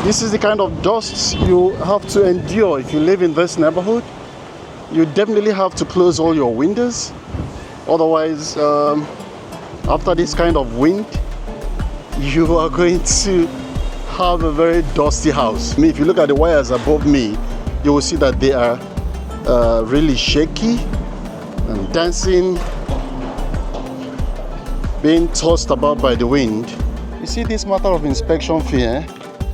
This is the kind of dust you have to endure if you live in this neighborhood. You definitely have to close all your windows. Otherwise, after this kind of wind, you are going to have a very dusty house. I mean, if you look at the wires above me, you will see that they are really shaky and dancing, being tossed about by the wind. You see, this matter of inspection fee,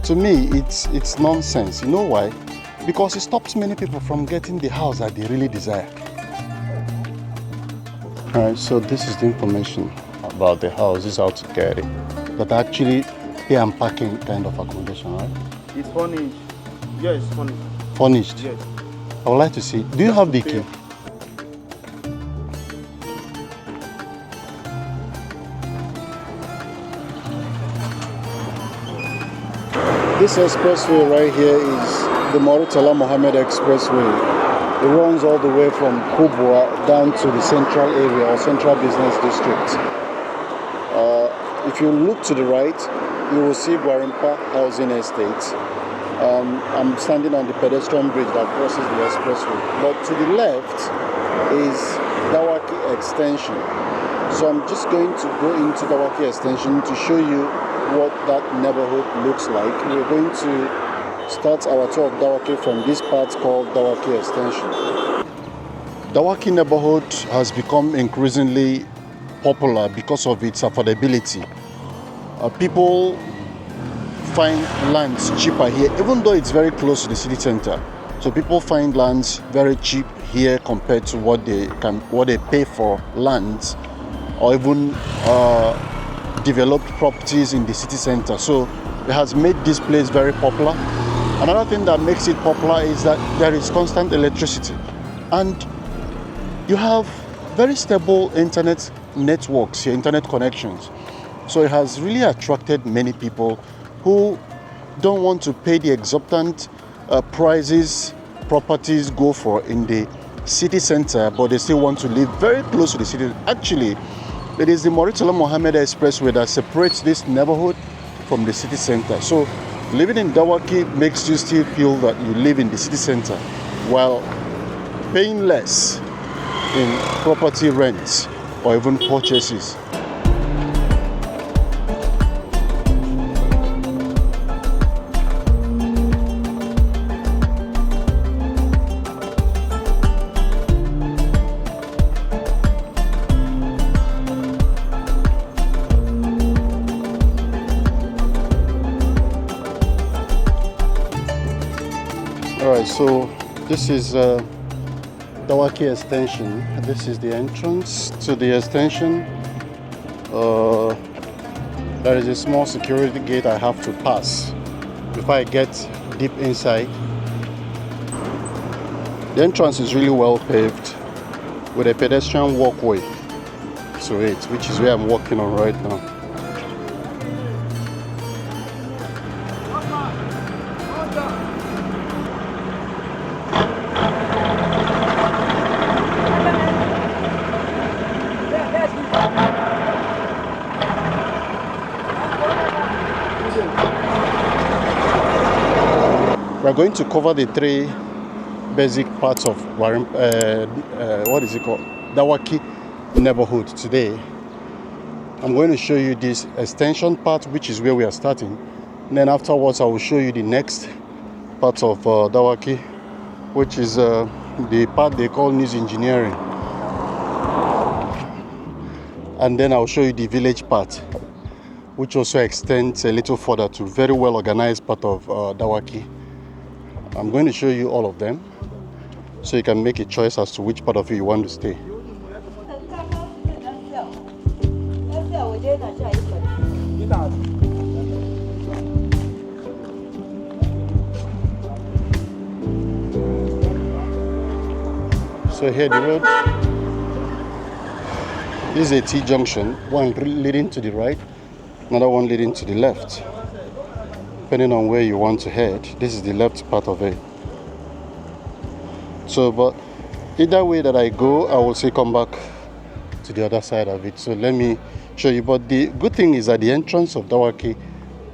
to me, it's nonsense. You know why? Because it stops many people from getting the house that they really desire. Alright, so this is the information about the house. This is how to get it. But actually, pay and parking kind of accommodation, right? It's furnished. Yes, it's furnished. Furnished? Yes. I would like to see. Do you have the key? This expressway right here is the Murtala Mohammed Expressway. It runs all the way from Kubwa down to the central area or central business district. If you look to the right, you will see Gwarimpa Housing Estate. I'm standing on the pedestrian bridge that crosses the expressway. But to the left is Dawaki Extension. So I'm just going to go into Dawaki Extension to show you what that neighborhood looks like. We're going to start our tour of Dawaki from this part called Dawaki Extension. Dawaki neighborhood has become increasingly popular because of its affordability. People find lands cheaper here, even though it's very close to the city center. So people find lands very cheap here compared to what they pay for lands, or even developed properties in the city center. So it has made this place very popular. Another thing that makes it popular is that there is constant electricity, and you have very stable internet networks here, internet connections. So it has really attracted many people who don't want to pay the exorbitant prices properties go for in the city center, but they still want to live very close to the city. Actually, it is the Murtala Mohammed Expressway that separates this neighborhood from the city center. So living in Dawaki makes you still feel that you live in the city center while paying less in property rents or even purchases. Alright, so this is Dawaki Extension. This is the entrance to the extension. There is a small security gate I have to pass before I get deep inside. The entrance is really well paved with a pedestrian walkway to it, which is where I'm walking on right now. We're going to cover the three basic parts of Dawaki neighborhood today. I'm going to show you this extension part, which is where we are starting. And then afterwards, I will show you the next part of Dawaki, which is the part they call News Engineering. And then I'll show you the village part, which also extends a little further to very well organized part of Dawaki. I'm going to show you all of them so you can make a choice as to which part of it you want to stay. So here the road, this is a T-junction, one leading to the right, another one leading to the left. Depending on where you want to head, this is the left part of it. So, but either way that I go, I will say come back to the other side of it. So let me show you. But the good thing is that the entrance of Dawaki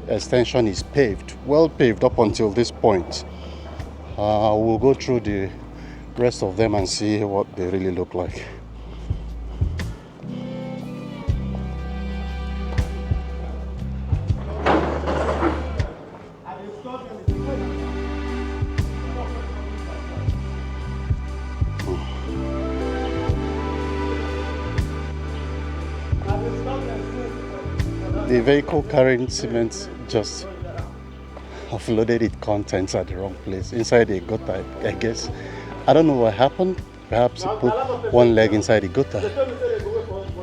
extension is paved, well paved up until this point. We'll go through the rest of them and see what they really look like. The vehicle carrying cement just offloaded its contents at the wrong place, inside a gutter, I guess. I don't know what happened. Perhaps he put one leg inside the gutter.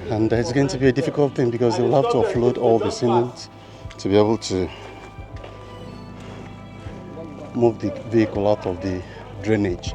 And it's going to be a difficult thing because they will have to offload all the cement to be able to move the vehicle out of the drainage.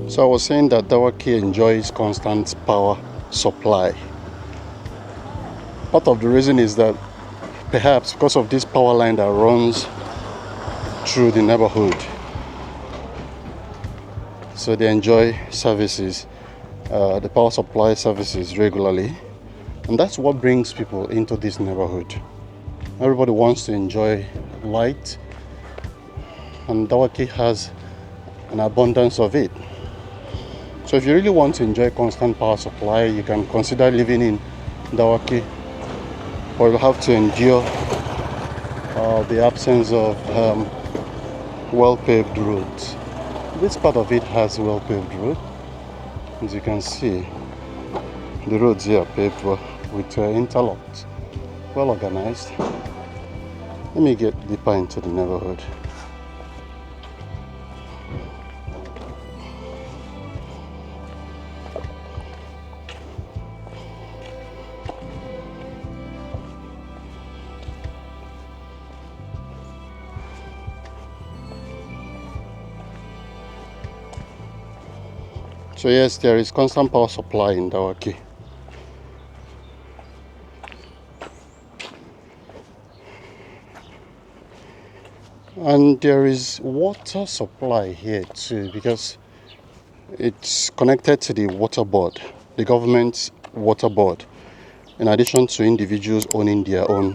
So I was saying that Dawaki enjoys constant power supply. Part of the reason is that perhaps because of this power line that runs through the neighborhood, so they enjoy services, the power supply services regularly, and that's what brings people into this neighborhood. Everybody wants to enjoy light, and Dawaki has an abundance of it. So if you really want to enjoy constant power supply, you can consider living in Dawaki, or you'll have to endure the absence of well-paved roads. This part of it has well-paved road. As you can see, the roads here are paved with interlocks, well organized. Let me get deeper into the neighborhood. So yes, there is constant power supply in Dawaki. And there is water supply here too, because it's connected to the water board, the government's water board, in addition to individuals owning their own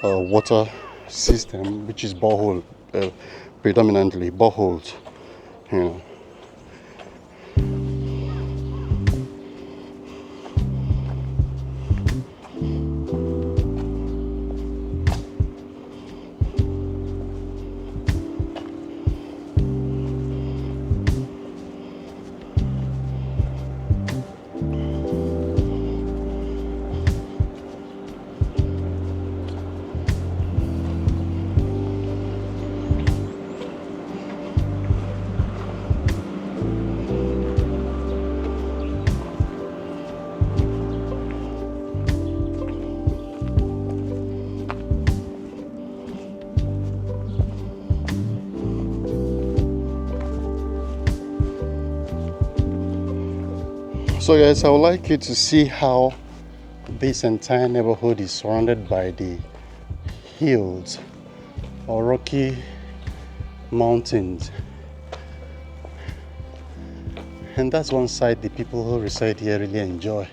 water system, which is borehole, predominantly boreholes, you know. So guys, I would like you to see how this entire neighborhood is surrounded by the hills or rocky mountains. And that's one side the people who reside here really enjoy.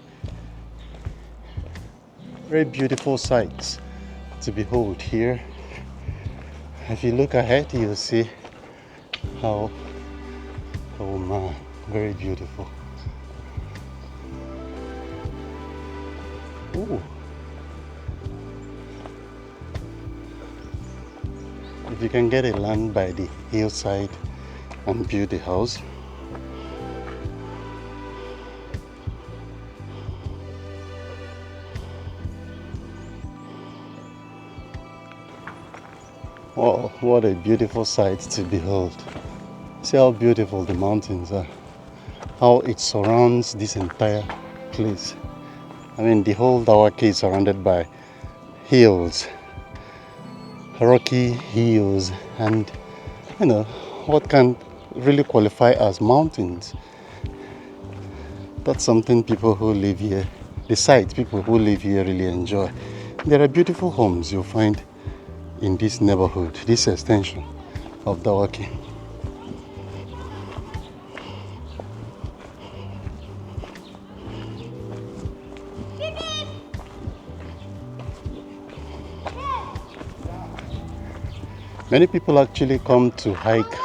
Very beautiful sights to behold here. If you look ahead, you'll see how, oh man, very beautiful. Ooh. If you can get a land by the hillside and build a house, oh, what a beautiful sight to behold. See how beautiful the mountains are, how it surrounds this entire place. I mean, the whole Dawaki is surrounded by hills, rocky hills, and what can really qualify as mountains. That's something people who live here, the sight people who live here really enjoy. There are beautiful homes you'll find in this neighborhood, this extension of Dawaki. Many people actually come to hike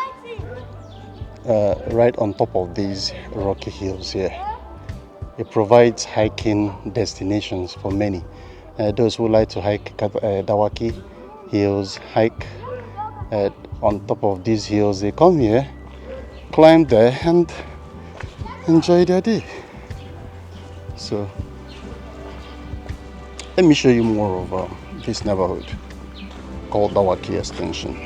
right on top of these rocky hills here. It provides hiking destinations for many. Those who like to hike Dawaki hills, hike on top of these hills, they come here, climb there, and enjoy their day. So, let me show you more of this neighborhood called Dawaki Extension.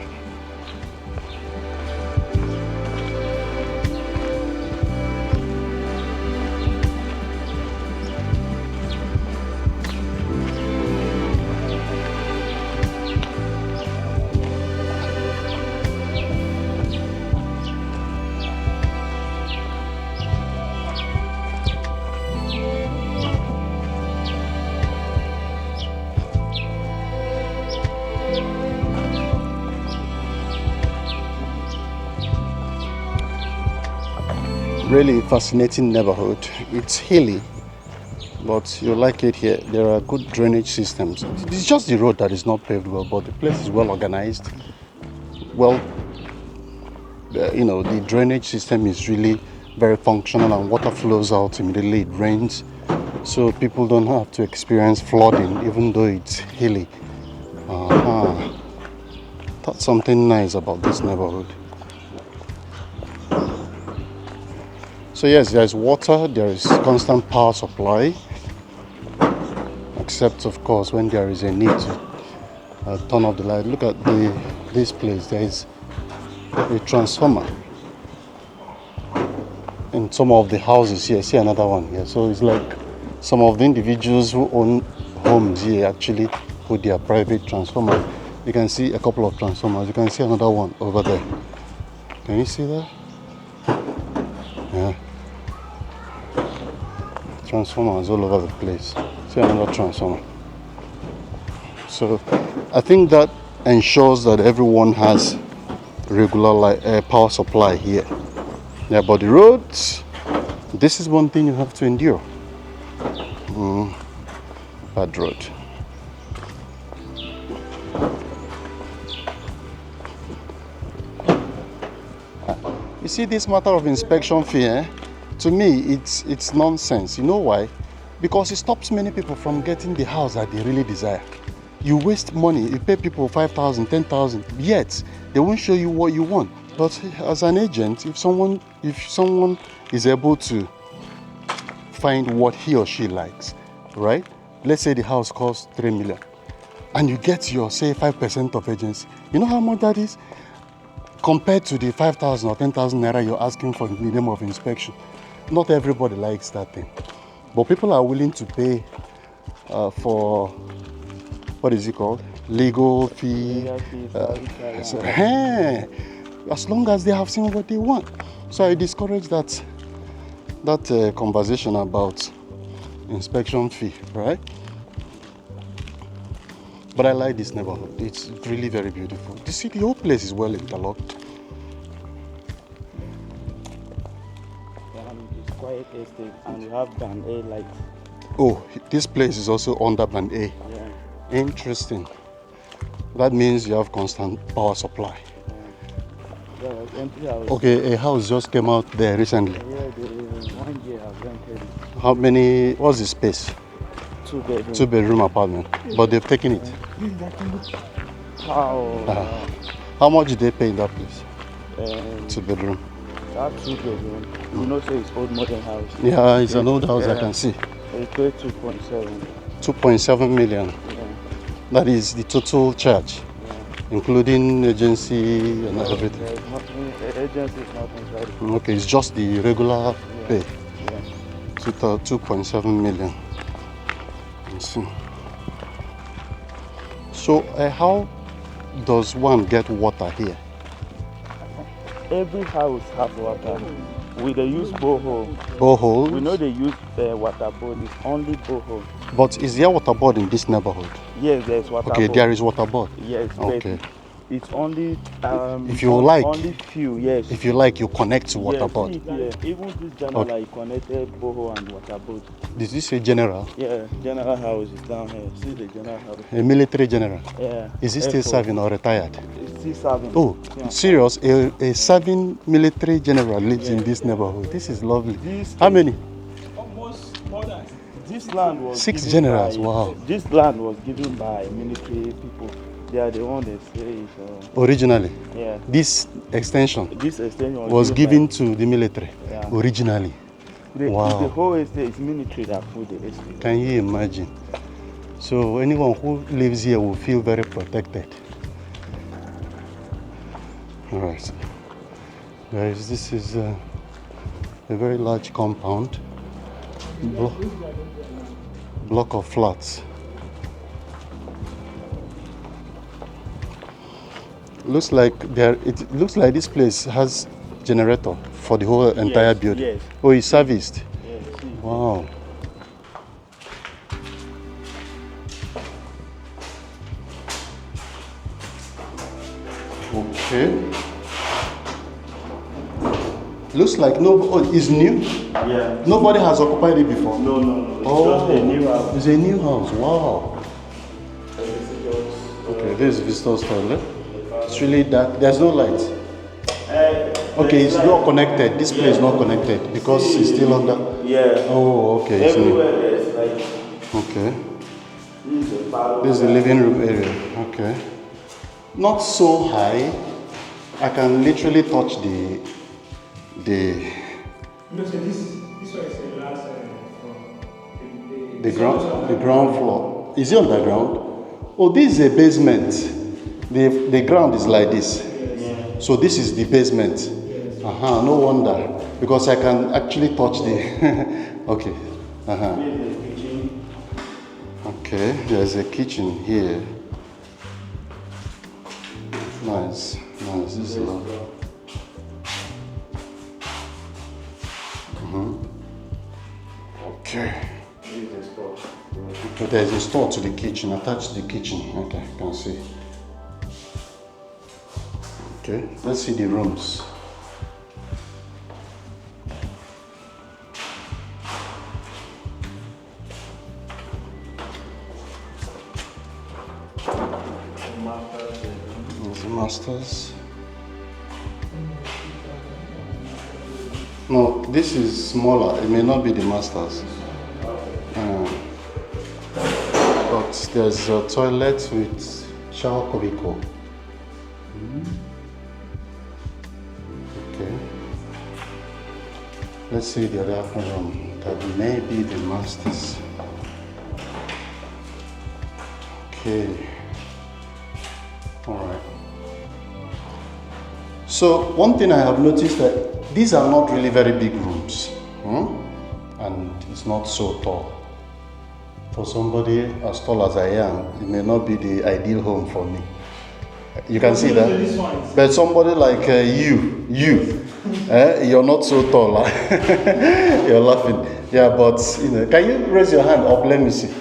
Really fascinating neighborhood. It's hilly, but you like it here. There are good drainage systems. It's just the road that is not paved well, but the place is well organized. Well, the drainage system is really very functional, and water flows out immediately it rains, so people don't have to experience flooding even though it's hilly. That's something nice about this neighborhood. So yes, there is water, there is constant power supply, except of course when there is a need to turn off the light. Look at this place. There is a transformer in some of the houses here. See another one here. So it's like some of the individuals who own homes here actually put their private transformer. You can see a couple of transformers. You can see another one over there. Can you see that? Yeah. Transformers all over the place. See another transformer. So I think that ensures that everyone has regular power supply here. Yeah, but the roads, this is one thing you have to endure. Bad road. You see this matter of inspection fee, to me it's nonsense. You know why? Because it stops many people from getting the house that they really desire. You waste money, you pay people 5,000, 10,000, yet they won't show you what you want. But as an agent, if someone is able to find what he or she likes, right? Let's say the house costs 3 million and you get your, say, 5% of agency. You know how much that is? Compared to the 5,000 or 10,000 naira you're asking for in the name of inspection. Not everybody likes that thing. But people are willing to pay for, what is it called? Legal fee. As long as they have seen what they want. So I discourage that conversation about inspection fee, right? But I like this neighborhood. It's really very beautiful. You see, the whole place is well interlocked. It's quiet estate, and you have band A light. Oh, this place is also under band A. Yeah. Interesting. That means you have constant power supply. Yeah, like empty house. Okay, a house just came out there recently. Yeah, the 1 year I've rented it. How many? What's the space? 2 bedroom. 2-bedroom apartment. But they've taken it. How much did they pay in that place? 2-bedroom. That 2-bedroom. You know, say it's old modern house. Yeah, it's an old house. I can see. They paid 2.7. 2.7 million. Yeah. That is the total charge, including agency and everything. There's nothing. The agency is not inside. Okay, it's just the regular pay. Yeah. 2.7 million. Let's see. So how does one get water here? Every house have water. We they use borehole. Boreholes? We know they use water board. It's only borehole. But is there water board in this neighborhood? Yes, there's water Okay, board. there is water board. Yes, okay. but it's only if you like, only few. Yes. if you like, you connect to water yes, board. Yeah, even this general I connected borehole and water board. Did you say general? Yeah, general house is down here. See the general house. A military general? Yeah. Is he still serving or retired? Still serving. Oh, yeah. Serious? A serving military general lives in this neighborhood. This is lovely. How many? Almost more than. This land was 6 generals. By, wow. This land was given by military people. They are the one that say it. Originally? Yeah. This extension? This extension was given to the military? Yeah. Originally? Wow. The whole estate is military that put the estate. Can you imagine? So anyone who lives here will feel very protected. All right. Guys, this is a very large compound. Block of flats. Looks like it looks like this place has generator for the whole entire building. Yes. Oh, it's serviced. Yes. Wow. Okay. Looks like it's new. Yeah. Nobody has occupied it before. No. Oh, just a new house. It's a new house. Wow. Okay, this is visitor's toilet. It's really dark. There's no light. Okay, it's not connected. This place is not connected because it's still under. Yeah. Oh, okay. Everywhere there's like. Okay. This is the living room area. Okay. Not so high. I can literally touch the. No, so this one is the last from the ground floor. Is it underground? Oh, this is a basement. The ground is like this. Yes. So this is the basement. Yes. No wonder. Because I can actually touch the okay. Okay, there's a kitchen here. Nice. This is lovely. Okay. So there's a store to the kitchen, attached to the kitchen. Okay, you can see. Okay, let's see the rooms. There's the masters. No, this is smaller. It may not be the masters. But there's a toilet with shower cubicle. Okay. Let's see the other room. That may be the masters. Okay. Alright. So one thing I have noticed that these are not really very big rooms. And it's not so tall. For somebody as tall as I am, it may not be the ideal home for me. You can see that. But somebody like you're not so tall. You're laughing. Yeah, but can you raise your hand up? Let me see.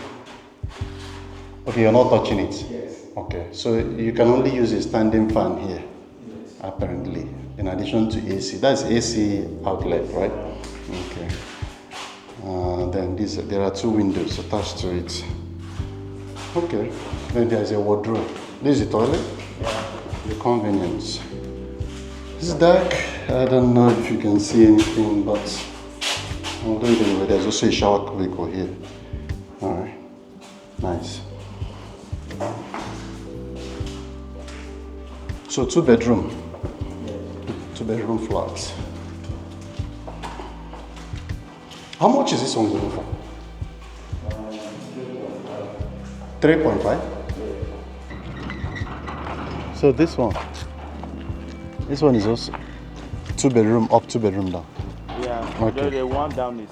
Okay, you're not touching it. Yes. Okay, so you can only use a standing fan here, yes. Apparently, in addition to AC. That's AC outlet, right? Okay. Then there are 2 windows attached to it. Okay. Then there's a wardrobe. This is the toilet. The convenience. It's dark. I don't know if you can see anything, but I'll do it anyway. There's also a shower cubicle here. All right. Nice. So 2-bedroom. 2-bedroom flats. How much is this one going for? 3.5. So this one is also 2-bedroom up, 2-bedroom down. Yeah. Okay. The one down is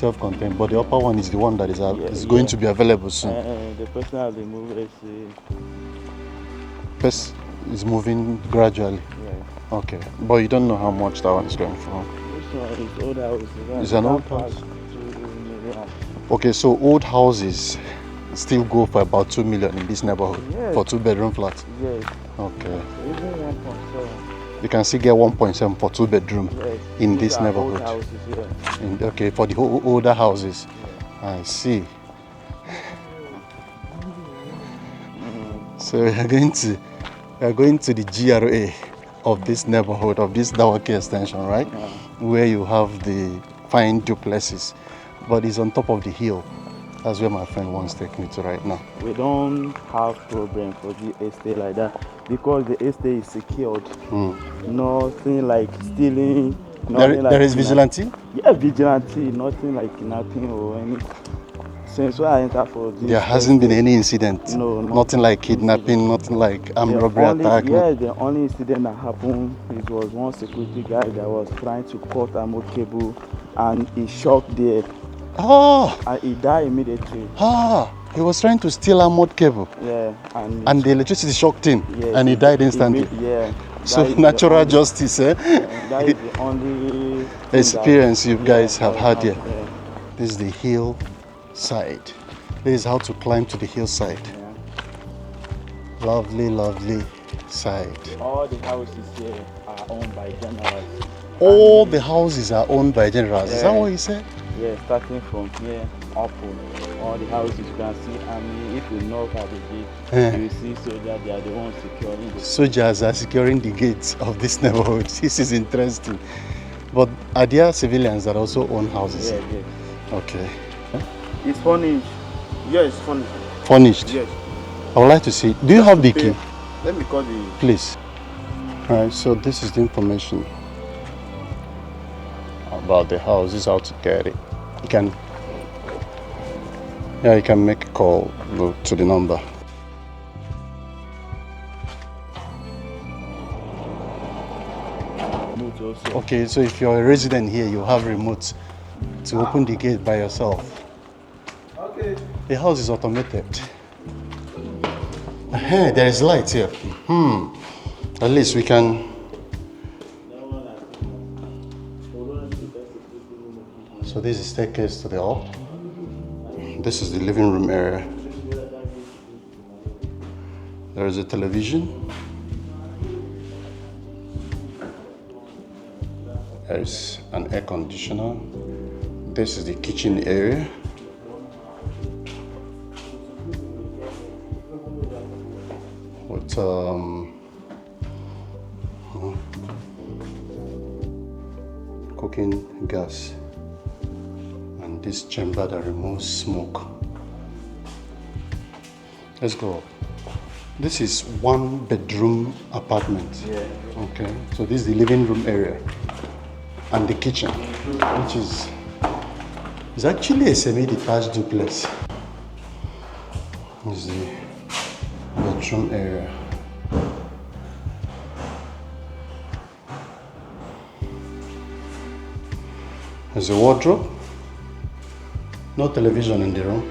self-contained, but the upper one is the one that is going to be available soon. The person has been moved. First is moving gradually. Yeah. Okay, but you don't know how much that one is going for. This one is old house. It's an old house. 2 million. Okay, so old houses still go for about 2 million in this neighborhood. Yes. For 2-bedroom flats. Yes. Okay. Even 1.7. You can still get 1.7 for 2-bedroom in These this are neighborhood. Old houses, Okay, for the older houses. Yeah. I see. So we are going to the GRA of this neighborhood, of this Dawaki extension, right? Yeah. Where you have the fine duplexes, but it's on top of the hill. That's where my friend wants to take me to right now. We don't have problem for the estate like that because the estate is secured. Nothing like stealing. There is vigilante? Yeah, vigilante. Nothing like kidnapping or anything. Since when I entered for this, There hasn't been any incident. No, nothing like kidnapping, nothing like armed robbery attack. Yeah, the only incident that happened, it was one security guy that was trying to cut a remote cable, and he shocked there. And he died immediately. He was trying to steal a mod cable. Yeah, and the electricity shocked him, yes, and he died instantly. Yeah. So natural justice, that is the only experience you guys have had here. Yeah. This is the hillside. This is how to climb to the hillside. Yeah. Lovely, lovely side. All the houses here are owned by generals. All the houses are owned by generals. Is that what you said? Yeah, starting from here up, all the houses you can see. I mean, if you knock at the gate, you will see soldiers. They are the ones securing the soldiers are securing the gates of this neighborhood. This is interesting. But are there civilians that also own houses? Yeah. Okay. It's furnished. Yes, furnished. Furnished? Yes. I would like to see. Do you have the key? Let me call the... Please. Alright, so this is the information about the house. This is how to get it. You can make a call to the number. Okay, so if you're a resident here, you have remote to open the gate by yourself. Okay. The house is automated. There is light here. At least we can. So this is staircase to the hall. This is the living room area. There is a television. There is an air conditioner. This is the kitchen area. With cooking gas. And this chamber that removes smoke. Let's go. This is 1-bedroom apartment. Yeah. Okay. So this is the living room area and the kitchen, which is actually a semi-detached duplex. This is the bedroom area. There's a wardrobe. No television in the room.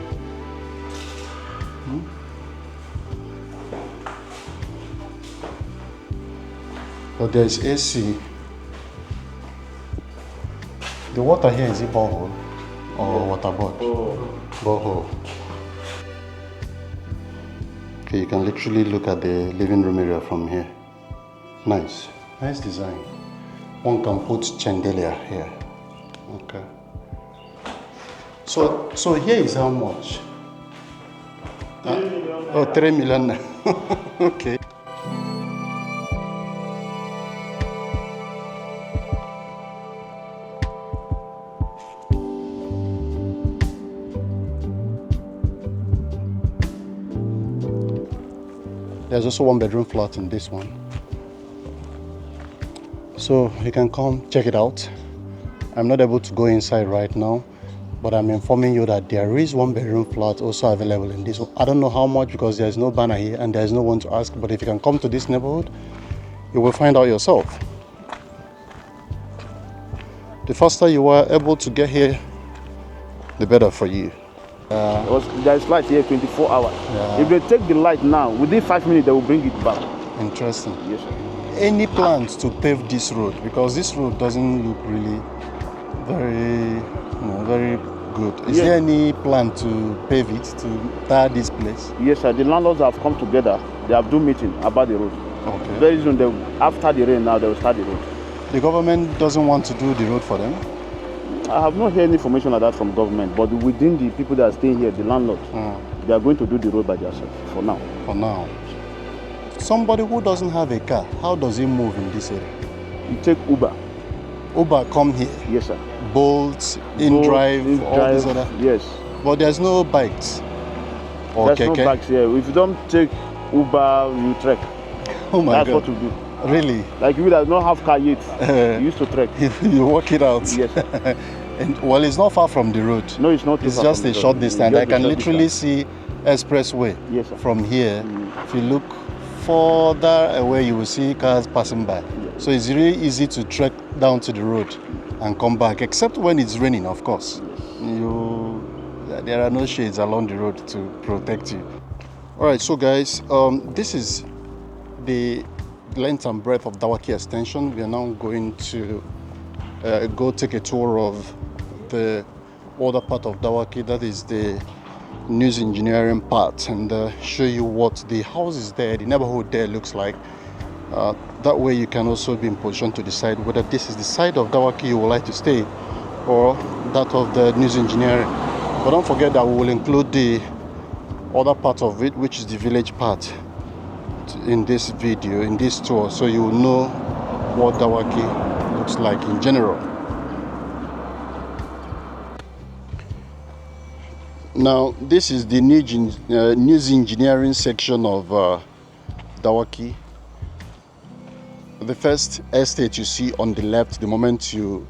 But there is AC. The water here, is it borehole or water board? Borehole. Okay, you can literally look at the living room area from here. Nice design. One can put chandelier here. Okay. So here is how much? 3 million. Okay. There's also 1-bedroom flat in this one. So you can come check it out. I'm not able to go inside right now, but I'm informing you that there is 1-bedroom flat also available in this one. I don't know how much because there's no banner here and there's no one to ask, but if you can come to this neighborhood, you will find out yourself. The faster you are able to get here, the better for you. There is light here 24 hours. Yeah. If they take the light now, within 5 minutes they will bring it back. Interesting. Yes, sir. Any plans to pave this road? Because this road doesn't look really very good. Is there any plan to pave it, to tar this place? Yes, sir. The landlords have come together. They have done meeting about the road. Okay. Very soon, after the rain now, they will start the road. The government doesn't want to do the road for them? I have not heard any information like that from government, but within the people that are staying here, the landlords, they are going to do the road by themselves for now. For now. Somebody who doesn't have a car, how does he move in this area? You take Uber. Uber come here? Yes, sir. Bolt, InDrive, all these other? Yes. But there's no bikes? Or there's keke? no bikes here. If you don't take Uber, you trek. Oh my That's God. what you do. Really? Like you that don't have car yet, you used to trek. You walk it out? Yes. And, well, it's not far from the road. No, it's not. It's just a short distance. I can literally see expressway from here. If you look further away, you will see cars passing by. Yes. So it's really easy to trek down to the road and come back, except when it's raining, of course. There are no shades along the road to protect you. All right, so guys, this is the length and breadth of Dawaki extension. We are now going to go take a tour of the other part of Dawaki, that is the news engineering part, and show you what the houses there, the neighborhood there looks like. That way you can also be in position to decide whether this is the side of Dawaki you would like to stay or that of the news engineering. But don't forget that we will include the other part of it, which is the village part, in this video, in this tour, so you will know what Dawaki looks like in general. Now this is the news engineering section of Dawaki. The first estate you see on the left, the moment you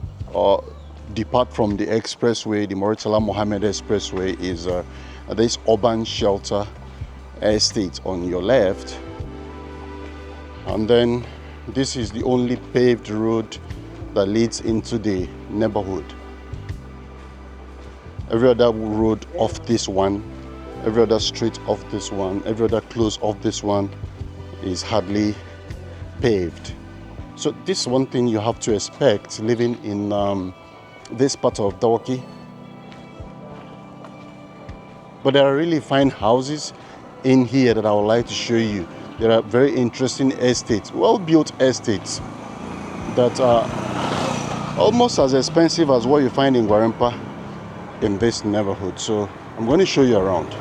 depart from the expressway, the Murtala Mohammed Expressway, is this urban shelter estate on your left. And then this is the only paved road that leads into the neighborhood. Every other road off this one, every other street off this one, every other close off this one is hardly paved. So this is one thing you have to expect living in this part of Dawaki. But there are really fine houses in here that I would like to show you. There are very interesting estates, well-built estates that are almost as expensive as what you find in Gwarimpa in this neighborhood. So I'm going to show you around.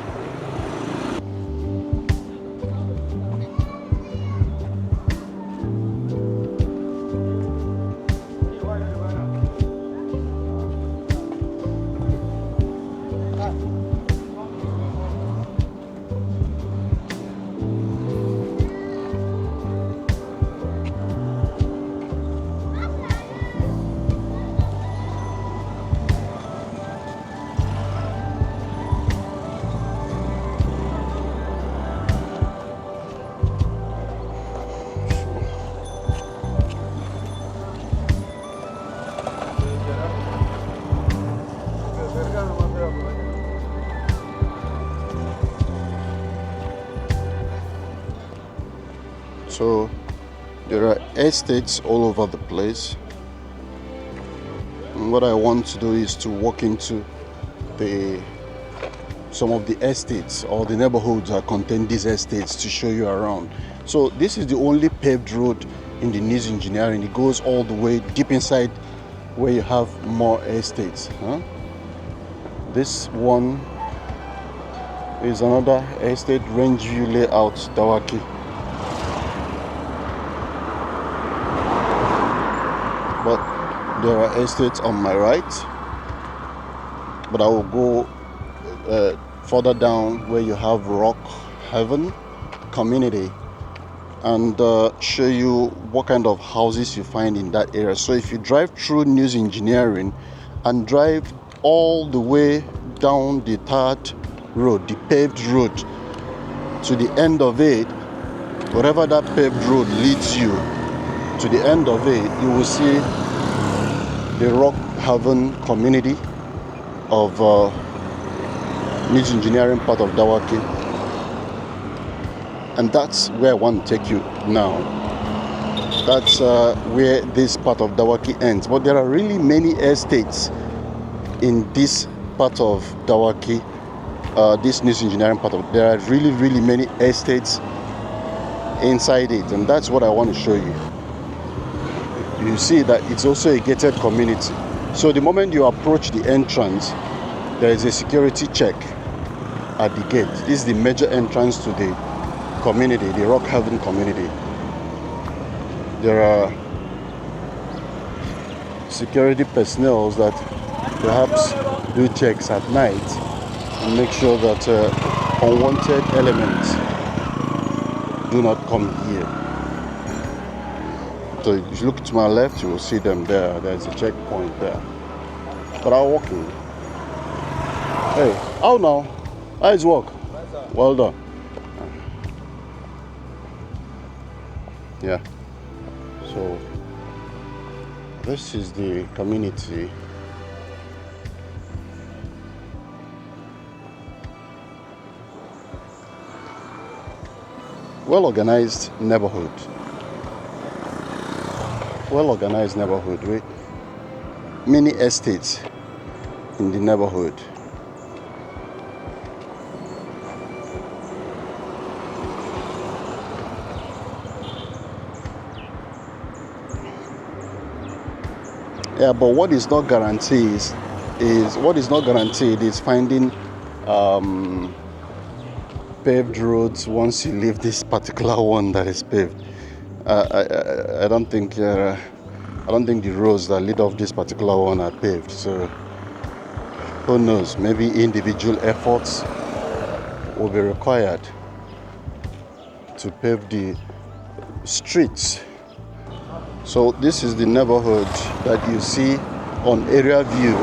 So there are estates all over the place, and what I want to do is to walk into some of the estates or the neighborhoods that contain these estates to show you around. So this is the only paved road in the news engineering. It goes all the way deep inside where you have more estates. This one is another estate, Range View Layout, Dawaki. But there are estates on my right, but I will go further down where you have Rock Heaven Community and show you what kind of houses you find in that area. So if you drive through news engineering and drive all the way down the third road, the paved road, to the end of it, wherever that paved road leads you, to the end of it, you will see the Rock Haven Community. of News Engineering part of Dawaki, and that's where I want to take you now. That's where this part of Dawaki ends. But there are really many estates in this part of Dawaki, this News Engineering part of. There are really many estates inside it, and that's what I want to show you. You see that it's also a gated community. So the moment you approach the entrance, there is a security check at the gate. This is the major entrance to the community, the Rock Haven community. There are security personnel that perhaps do checks at night and make sure that unwanted elements do not come here. So if you look to my left, you will see them there. There's a checkpoint there. But I'll walk in. Hey, how now? How's work? Well done. Yeah. So this is the community. Well-organized neighborhood. Well-organized neighborhood with many estates in the neighborhood. Yeah, but what is not guaranteed is finding paved roads once you leave this particular one that is paved. I don't think the roads that lead off this particular one are paved. So who knows? Maybe individual efforts will be required to pave the streets. So this is the neighborhood that you see on aerial view.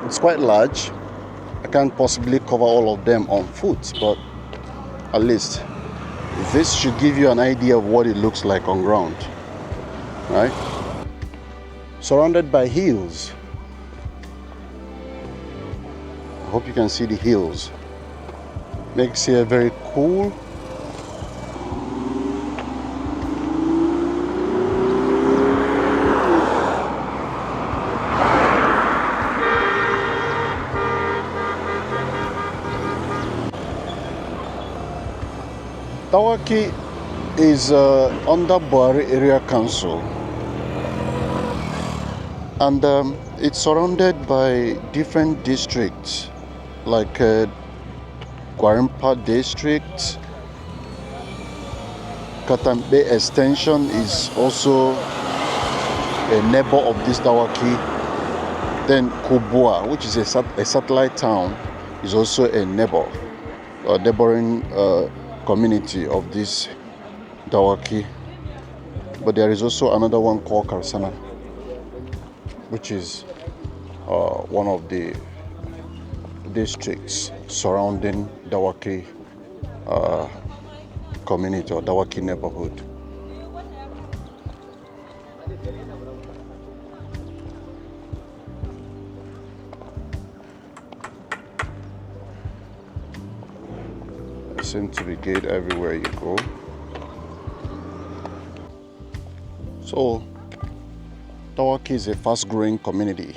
It's quite large. I can't possibly cover all of them on foot, but at least this should give you an idea of what it looks like on ground, right? Surrounded by hills. I hope you can see the hills. Makes here very cool. Dawaki is under Buhari Area Council, and it's surrounded by different districts like Gwarimpa district. Katambe extension is also a neighbor of this Dawaki. Then Kubwa, which is a satellite town, is also a neighboring community of this Dawaki. But there is also another one called Karsana, which is one of the districts surrounding Dawaki community or Dawaki neighborhood. There seems to be gate everywhere you go. So Dawaki is a fast-growing community.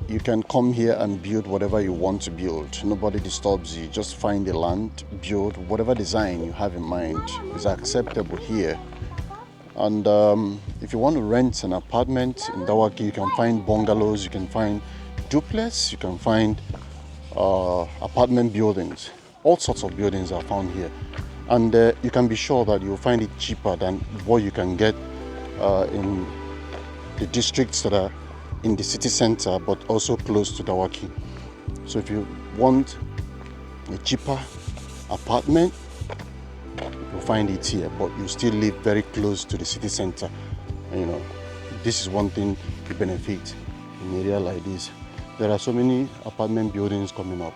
You can come here and build whatever you want to build. Nobody disturbs you. Just find the land, build whatever design you have in mind is acceptable here. And if you want to rent an apartment in Dawaki, you can find bungalows, you can find duplex, you can find apartment buildings. All sorts of buildings are found here. And you can be sure that you'll find it cheaper than what you can get in the districts that are in the city center, but also close to Dawaki. So if you want a cheaper apartment, you'll find it here, but you still live very close to the city center. And, you know, this is one thing you benefit in an area like this. There are so many apartment buildings coming up,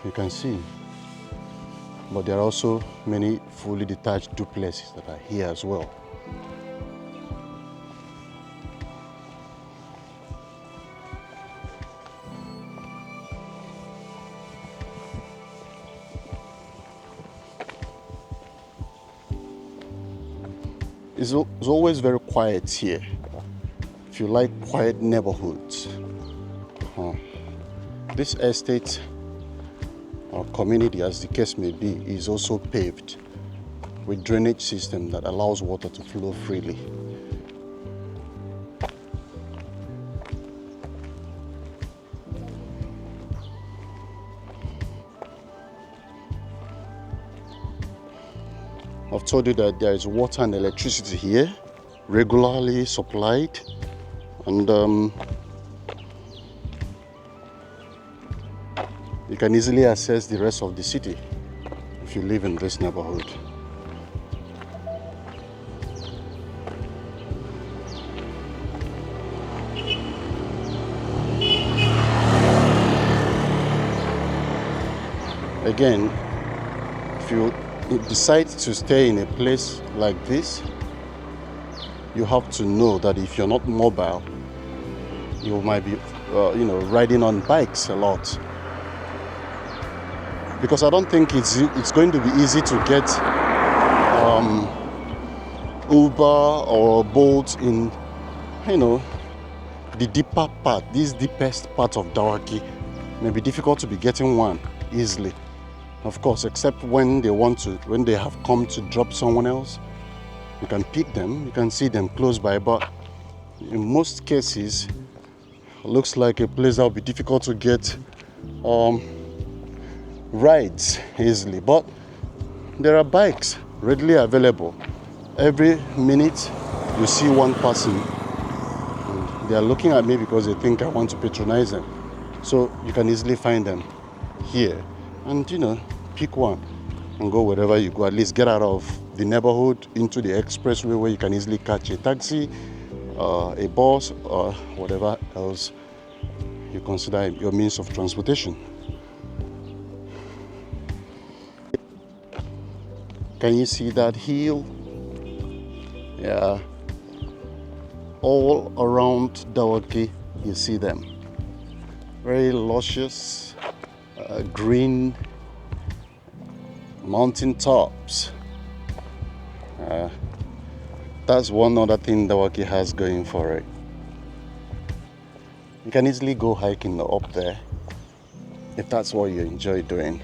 you can see. But there are also many fully detached duplexes that are here as well. It's always very quiet here. If you like quiet neighborhoods, this estate or community, as the case may be, is also paved with drainage system that allows water to flow freely. I've told you that there is water and electricity here, regularly supplied, and you can easily access the rest of the city if you live in this neighborhood. Again, if you decide to stay in a place like this, you have to know that if you're not mobile, you might be riding on bikes a lot, because I don't think it's going to be easy to get Uber or Bolt in the deeper part. This deepest part of Dawaki may be difficult to be getting one easily. Of course, except when they have come to drop someone else, you can pick them, you can see them close by, but in most cases, it looks like a place that will be difficult to get rides easily. But there are bikes readily available. Every minute you see one person, and they are looking at me because they think I want to patronize them. So you can easily find them here, and pick one and go wherever you go. At least get out of the neighborhood into the expressway where you can easily catch a taxi, a bus, or whatever else you consider your means of transportation. Can you see that hill? Yeah. All around Dawaki, you see them. Very luscious, green mountain tops. That's one other thing Dawaki has going for it. You can easily go hiking up there if that's what you enjoy doing.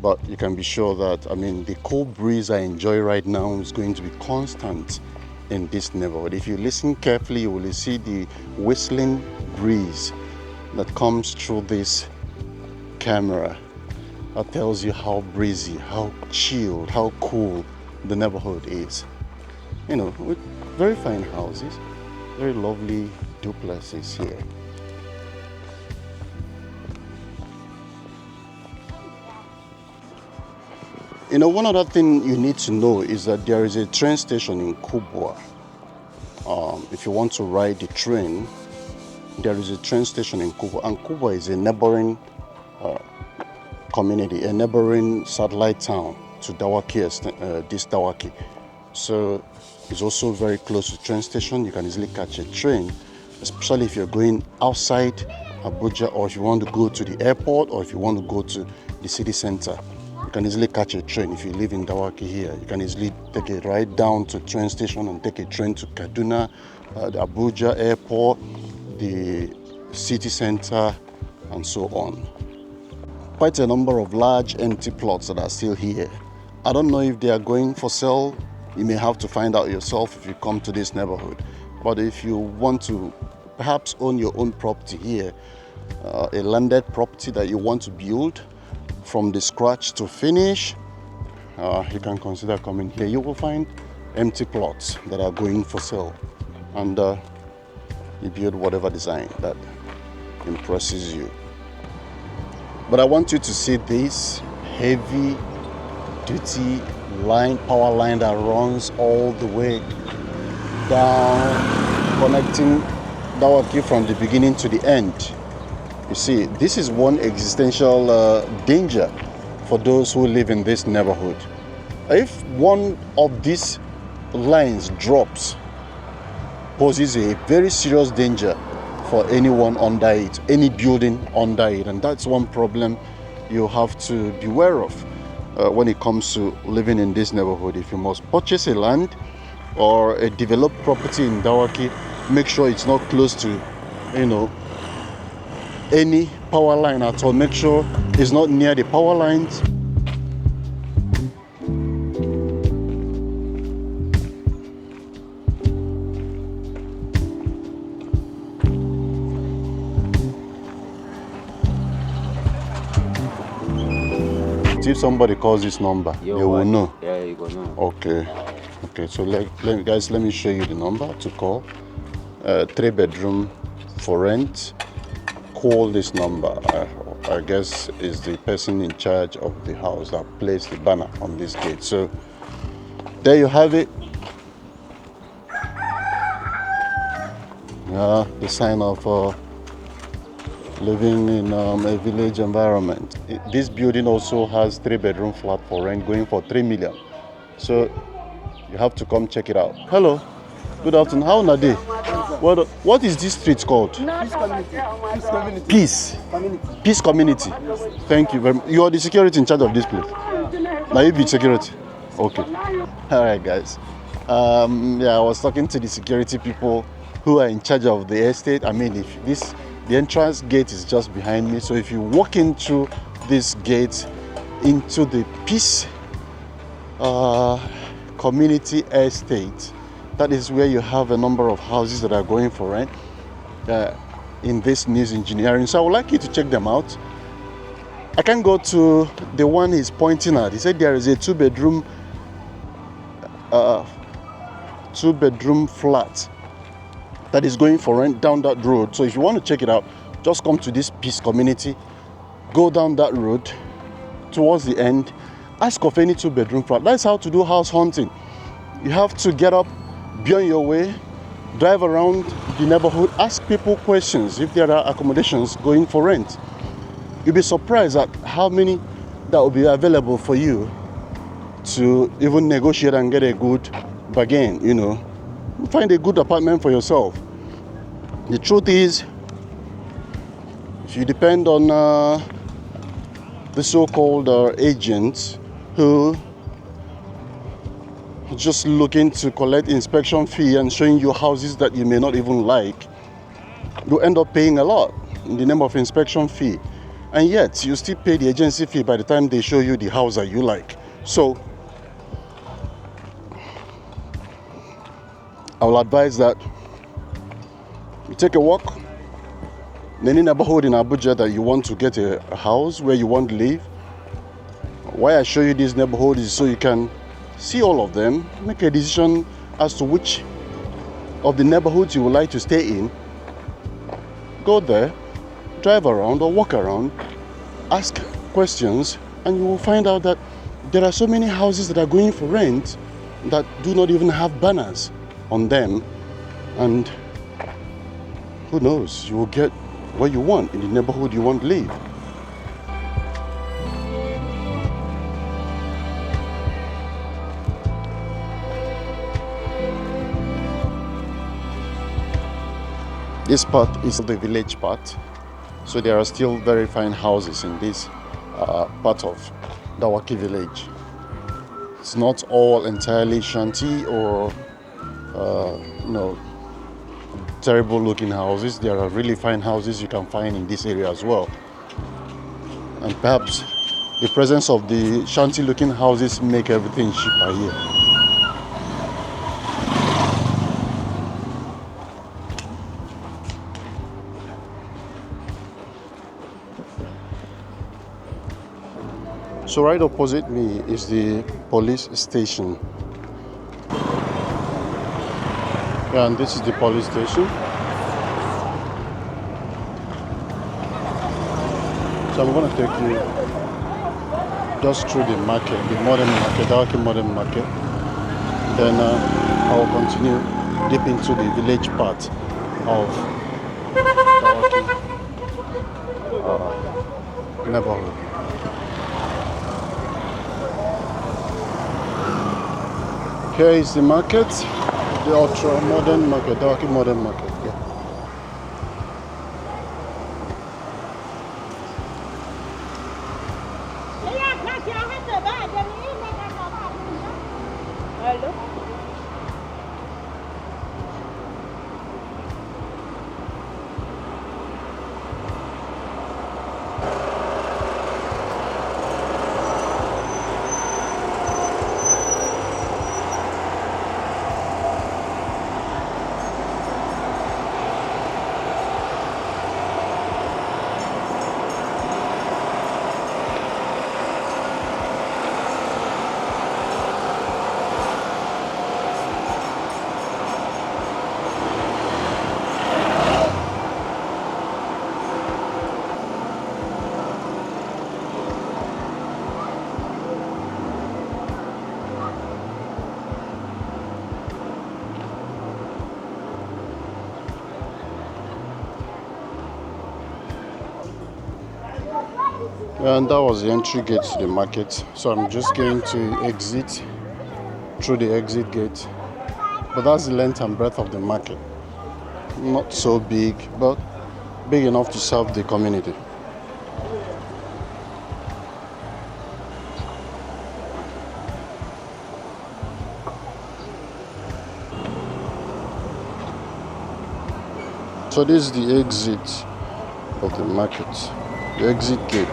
But you can be sure that, the cold breeze I enjoy right now is going to be constant in this neighborhood. If you listen carefully, you will see the whistling breeze that comes through this camera. That tells you how breezy, how chilled, how cool the neighborhood is. With very fine houses, very lovely duplexes here. One other thing you need to know is that there is a train station in Kubwa. If you want to ride the train, there is a train station in Kubwa, and Kubwa is a neighboring community, a neighboring satellite town to Dawaki, this Dawaki. So it's also very close to the train station. You can easily catch a train, especially if you're going outside Abuja, or if you want to go to the airport, or if you want to go to the city center. You can easily catch a train. If you live in Dawaki here, you can easily take a ride down to the train station and take a train to Kaduna, the Abuja airport, the city center, and so on. Quite a number of large empty plots that are still here. I don't know if they are going for sale. You may have to find out yourself if you come to this neighborhood. But if you want to perhaps own your own property here, a landed property that you want to build from the scratch to finish, you can consider coming here. You will find empty plots that are going for sale, and you build whatever design that impresses you. But I want you to see this heavy duty power line that runs all the way down, connecting Dawaki from the beginning to the end. You see, this is one existential danger for those who live in this neighborhood. If one of these lines drops, poses a very serious danger for anyone under it, any building under it, and that's one problem you have to be aware of. when it comes to living in this neighborhood. If you must purchase a land or a developed property in Dawaki, make sure it's not close to, you know, any power line at all. Make sure it's not near the power lines. If somebody calls this number, they will know. Yeah, you will know. Okay, so guys, let me show you the number to call. 3-bedroom for rent. Call this number. I guess is the person in charge of the house that placed the banner on this gate. So there you have it. Yeah, the sign of living in a village environment. This building also has 3-bedroom flat for rent going for 3 million. So you have to come check it out. Hello, good afternoon. How are they? What is this street called? Peace Community. Peace Community. Thank you very much. You are the security in charge of this place. Now you be security. Okay. All right, guys. Yeah, I was talking to the security people who are in charge of the estate. I mean, the entrance gate is just behind me. So if you walk into this gate into the Peace Community Estate, that is where you have a number of houses that are going for rent in this News Engineering. So I would like you to check them out. I can go to the one he's pointing at. He said there is a 2-bedroom flat that is going for rent down that road. So if you want to check it out, just come to this Peace Community, go down that road towards the end, ask of any 2-bedroom flat. That's how to do house hunting. You have to get up, be on your way, drive around the neighborhood, ask people questions if there are accommodations going for rent. You'll be surprised at how many that will be available for you to even negotiate and get a good bargain, you know. Find a good apartment for yourself. The truth is, if you depend on the so-called agents who are just looking to collect inspection fee and showing you houses that you may not even like, you end up paying a lot in the name of inspection fee. And yet, you still pay the agency fee by the time they show you the house that you like. So, I will advise that you take a walk in any neighborhood in Abuja that you want to get a house where you want to live. Why I show you this neighborhood is so you can see all of them, make a decision as to which of the neighborhoods you would like to stay in. Go there, drive around or walk around, ask questions, and you will find out that there are so many houses that are going for rent that do not even have banners on them, and who knows, you will get what you want in the neighborhood you want to live. This part is the village part, so there are still very fine houses in this part of Dawaki village. It's not all entirely shanty or terrible looking houses. There are really fine houses you can find in this area as well. And perhaps the presence of the shanty looking houses make everything cheaper here. So right opposite me is the police station. And this is the police station. So I'm going to take you just through the market, the modern market, Dawaki modern market. Then I will continue deep into the village part of Dawaki neighborhood. Here is the market. The ultra modern market, Dawaki modern market. Yeah. Hello? And that was the entry gate to the market. So I'm just going to exit through the exit gate. But that's the length and breadth of the market. Not so big, but big enough to serve the community. So this is the exit of the market, the exit gate.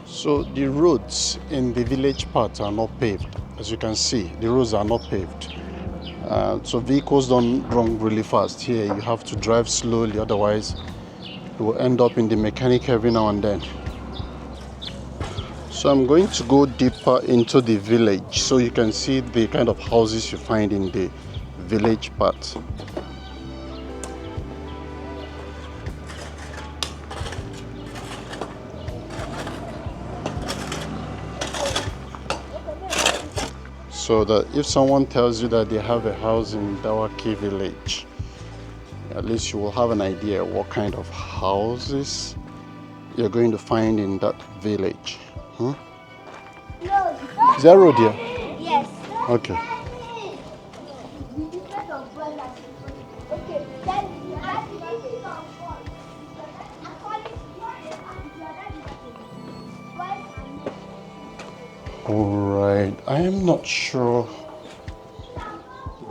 So the roads in the village part are not paved. As you can see, the roads are not paved. So vehicles don't run really fast. Here you have to drive slowly, otherwise you will end up in the mechanic every now and then. So I'm going to go deeper into the village so you can see the kind of houses you find in the village part. So that if someone tells you that they have a house in Dawaki village, at least you will have an idea what kind of houses you're going to find in that village. Is that road here? Yes. Okay. Alright, I am not sure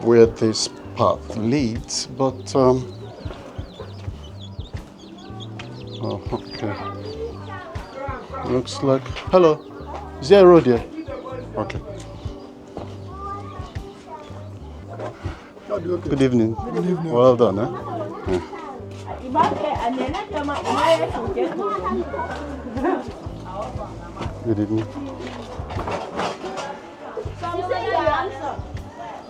where this path leads, but oh, okay. Looks like, hello, is there a road here? Okay. Good evening. Good evening. Well done, eh? Yeah. Good evening.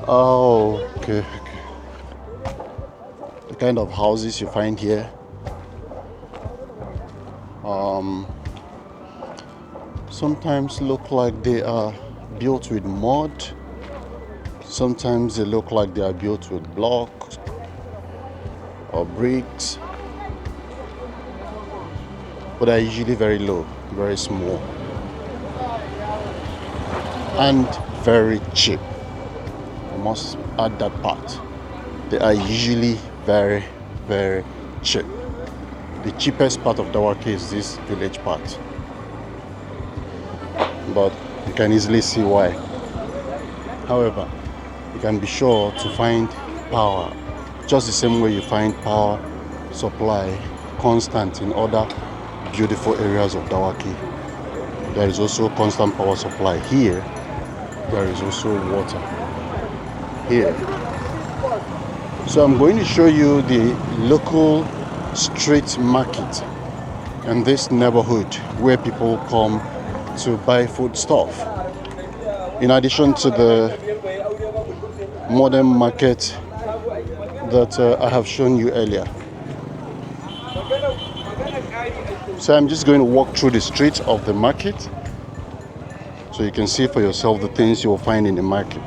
Oh, okay. The kind of houses you find here. Sometimes look like they are built with mud. Sometimes they look like they are built with blocks or bricks, but they're usually very low, very small, and very cheap. I must add that part. They are usually very, very cheap. The cheapest part of Dawaki is this village part, but you can easily see why. However, you can be sure to find power just the same way you find power supply constant in other beautiful areas of Dawaki. There is also constant power supply here. There is also water here. So I'm going to show you the local street market in this neighborhood where people come to buy food stuff. In addition to the modern market that I have shown you earlier. So I'm just going to walk through the streets of the market so you can see for yourself the things you will find in the market.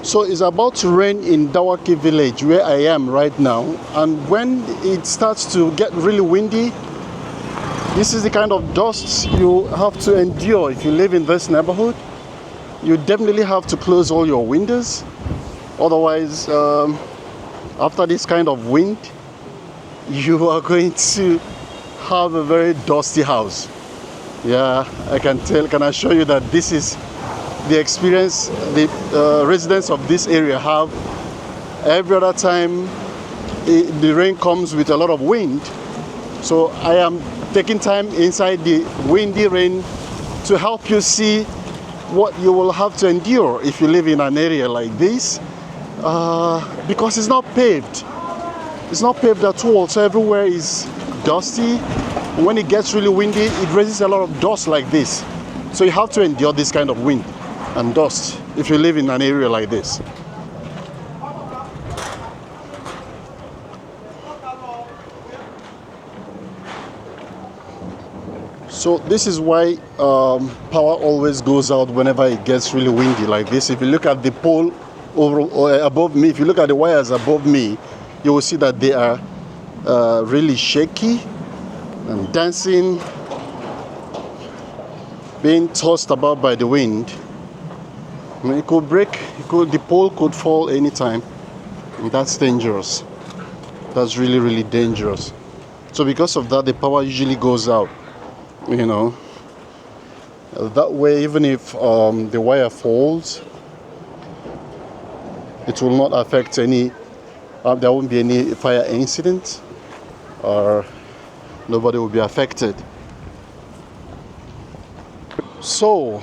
So it's about to rain in Dawaki village where I am right now, and when it starts to get really windy, this is the kind of dust you have to endure if you live in this neighborhood. You definitely have to close all your windows, otherwise after this kind of wind you are going to have a very dusty house. Yeah, I can assure you that this is the experience the residents of this area have every other time the rain comes with a lot of wind. So I am taking time inside the windy rain to help you see what you will have to endure if you live in an area like this, because it's not paved. It's not paved at all, so everywhere is dusty. When it gets really windy, it raises a lot of dust like this. So you have to endure this kind of wind and dust if you live in an area like this. So this is why power always goes out whenever it gets really windy like this. If you look at the pole above me, if you look at the wires above me, you will see that they are really shaky and dancing, being tossed about by the wind. I mean, it could break, the pole could fall anytime. And that's dangerous. That's really, really dangerous. So because of that, the power usually goes out, you know. That way, even if the wire falls, it will not affect any, there won't be any fire incident, or nobody will be affected. So,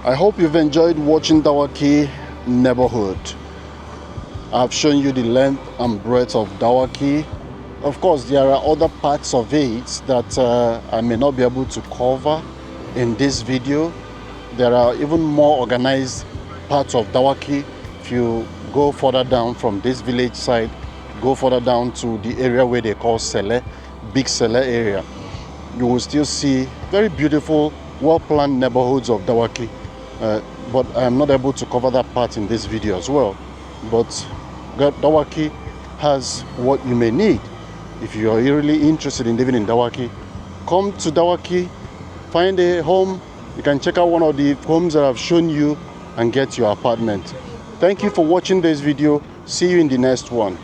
I hope you've enjoyed watching Dawaki neighborhood. I've shown you the length and breadth of Dawaki. Of course, there are other parts of it that I may not be able to cover in this video. There are even more organized parts of Dawaki. If you go further down from this village side, go further down to the area where they call Sele, Big Sele area. you will still see very beautiful, well-planned neighborhoods of Dawaki. But I am not able to cover that part in this video as well. But Dawaki has what you may need. If you are really interested in living in Dawaki, come to Dawaki, find a home. You can check out one of the homes that I've shown you and get your apartment. Thank you for watching this video. See you in the next one.